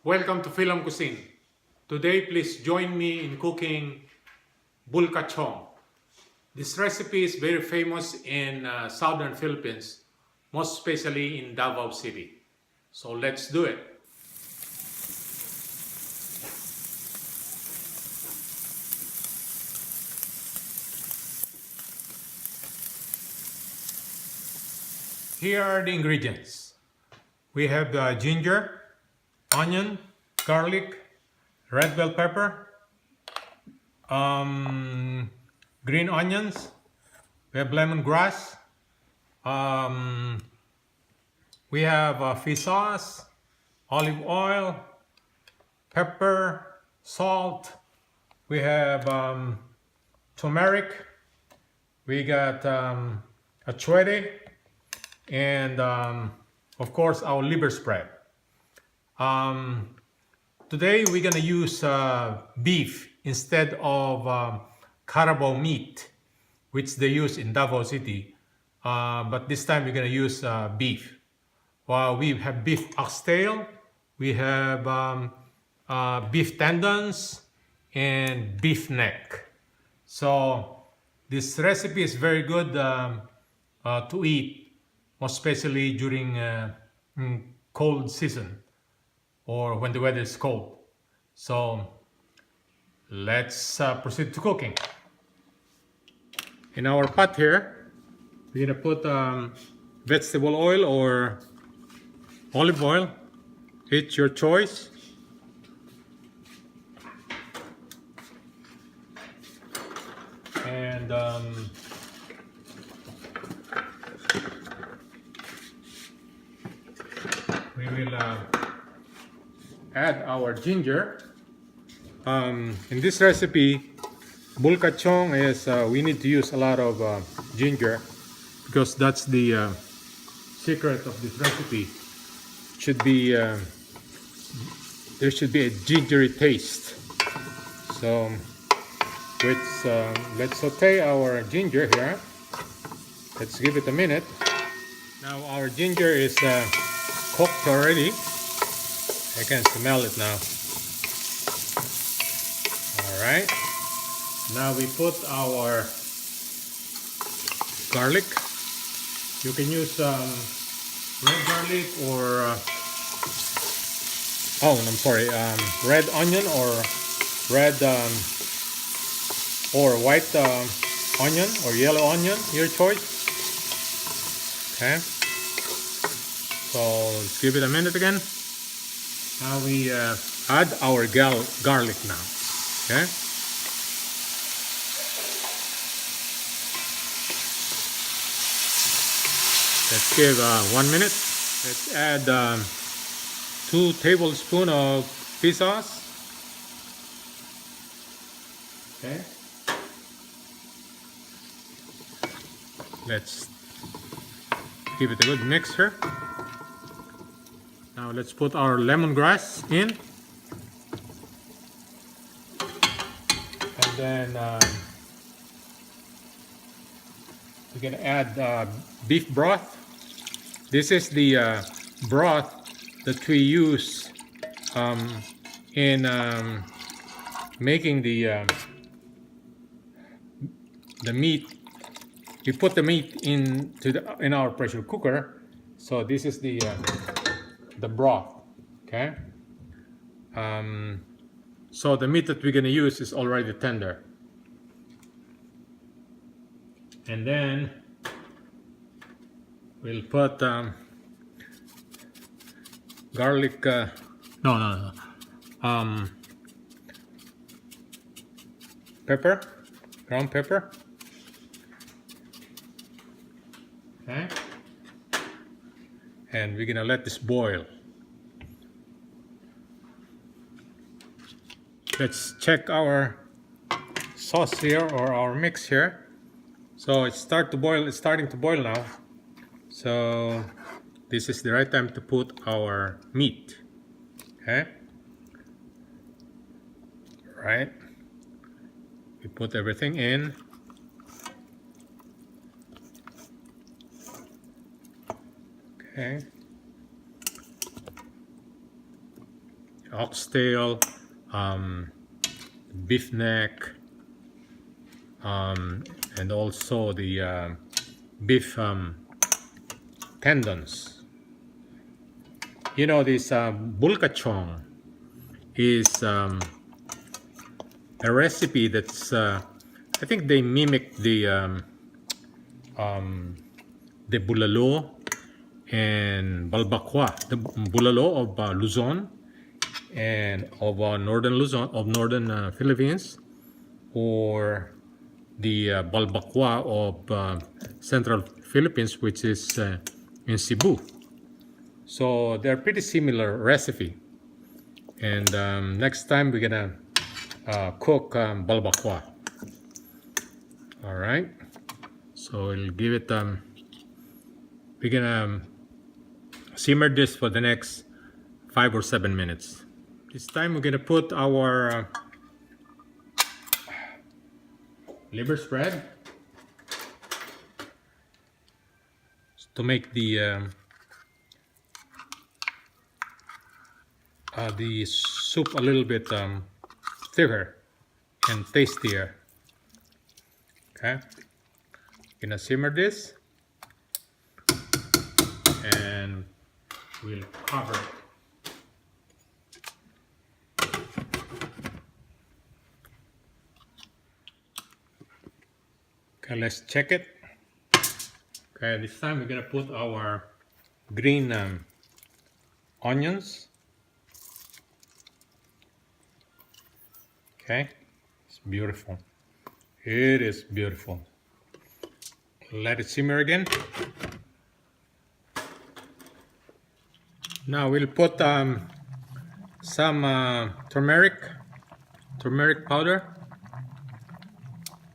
Welcome to FILAM Cuisine. Today, please join me in cooking Bulcachong. This recipe is very famous in southern Philippines, most especially in Davao City. So let's do it. Here are the ingredients. We have ginger, onion, garlic, red bell pepper, green onions, we have lemongrass, we have fish sauce, olive oil, pepper, salt, we have turmeric, we got achiote, and of course our liver spread. Today we're gonna use beef instead of carabao meat, which they use in Davao City. But this time we're gonna use beef. We have beef oxtail, we have beef tendons, and beef neck. So this recipe is very good to eat, especially during cold season or when the weather is cold. So let's proceed to cooking. In our pot here, we're gonna put vegetable oil or olive oil. It's your choice. And we will add our ginger. In this recipe, Bulcachong is we need to use a lot of ginger because that's the secret of this recipe. Should be there should be a gingery taste. So let's saute our ginger here. Let's give it a minute. Now our ginger is cooked already. I can smell it now. Alright. Now we put our garlic. You can use red garlic or red onion or red or white onion or yellow onion, your choice. Okay. So let's give it a minute again. Now we add our garlic now. Okay. Let's give 1 minute. Let's add 2 tablespoons of fish sauce. Okay. Let's give it a good mix here. Now let's put our lemongrass in. And then we're going to add beef broth. This is the broth that we use in making the meat. We put the meat in our pressure cooker. So this is the broth. Okay. So the meat that we're going to use is already tender. And then we'll put garlic, pepper, ground pepper. Okay. And we're gonna let this boil. Let's check our sauce here or our mix here. So it's starting to boil now. So this is the right time to put our meat. Okay. Right. We put everything in. Okay. oxtail, beef neck, and also the beef tendons. You know, this Bulcachong is a recipe that's I think they mimic the bulalo and balbakwa, the bulalo of Luzon and of northern Luzon, of northern Philippines, or the balbakwa of central Philippines, which is in Cebu. So they're pretty similar recipe. And next time we're gonna cook balbakwa. All right. So we'll give it. We're gonna simmer this for the next 5 or 7 minutes. This time we're gonna put our liver spread to make the soup a little bit thicker and tastier. Okay, gonna simmer this and we'll cover it. Okay, let's check it. Okay, this time we're gonna put our green onions. Okay, it's beautiful. It is beautiful. Let it simmer again. Now we'll put some turmeric powder.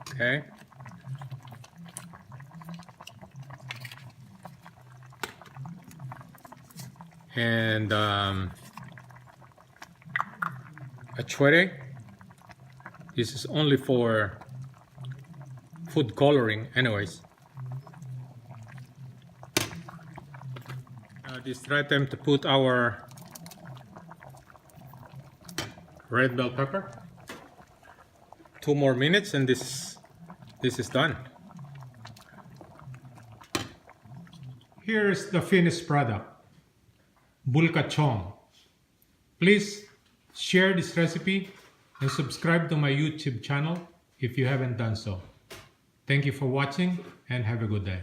Okay. And achiote. This is only for food coloring anyways. This right time to put our red bell pepper. 2 more minutes and this is done. Here's the finished product, Bulcachong. Please share this recipe and subscribe to my YouTube channel if you haven't done so. Thank you for watching and have a good day.